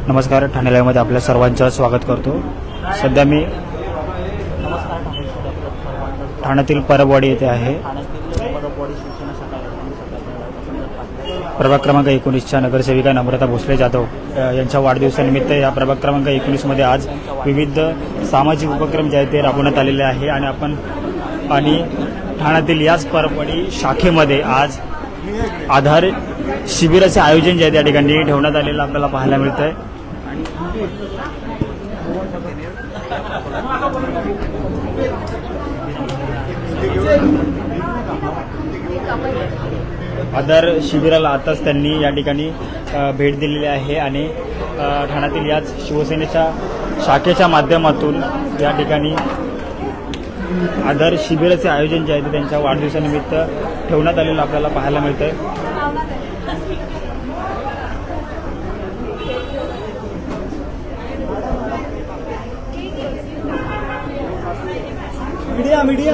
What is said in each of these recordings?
नमस्कार, ठाणे लाईव्हमध्ये आपल्या सर्वांचं स्वागत करतो। सध्या मी ठाण्यातील परबवाडी येथे आहे। प्रभाग क्रमांक 19च्या नगरसेविका नम्रता भोसले जाधव यांच्या वाढदिवसानिमित्त या प्रभाग क्रमांक 19 मध्ये आज विविध सामाजिक उपक्रम जे आहेत ते राबवण्यात आलेले आहे आणि ठाण्यातील याच परबवाडी शाखेमध्ये आज आधार शिबिराचे आयोजन जे आहे त्या ठिकाणी ठेवण्यात आलेलं आपल्याला पाहायला मिळत आहे। आधार शिबिराला आताच त्यांनी या ठिकाणी भेट दिलेली आहे आणि ठाण्यातील याच शिवसेनेच्या शाखेच्या माध्यमातून या ठिकाणी आधार शिबिराचे आयोजन जे आहे ते त्यांच्या वाढदिवसानिमित्त ठेवण्यात आलेलं आपल्याला पाहायला मिळतंय। मीडिया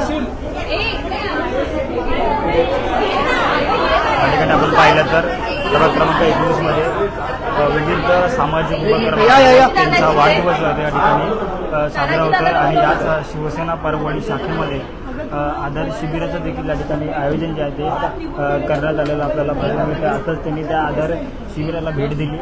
ठिकाणी आपण पाहिलं तर प्रभाग क्रमांक 19 मध्ये विविध सामाजिक उपक्रम त्यांचा वाढदिवस या ठिकाणी साजरा होत आहे आणि याच शिवसेना परबवाडी शाखेमध्ये आधार शिबिराचं देखील या ठिकाणी आयोजन जे आहे ते करण्यात आलेलं आपल्याला पाहायला मिळतं। आताच त्यांनी त्या आधार शिबिराला भेट दिली।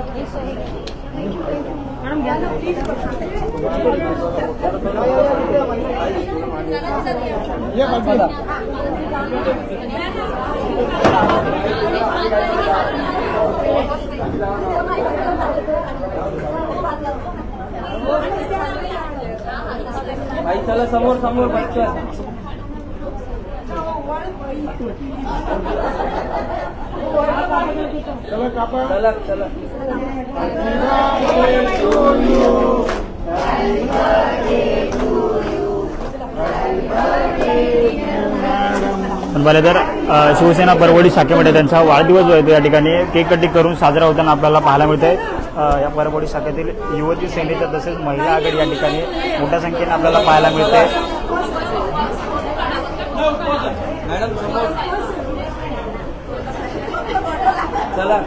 चला समोर बच्चा चला पण पाहिलं तर शिवसेना परबवाडी शाखेमध्ये त्यांचा वाढदिवस जो आहे या ठिकाणी केक कटिंग करून साजरा होताना आपल्याला पाहायला मिळतंय। या परबवाडी शाखेतील युवती सेनेच्या तसेच महिला आघाडी या ठिकाणी मोठ्या संख्येने आपल्याला पाहायला मिळते। चला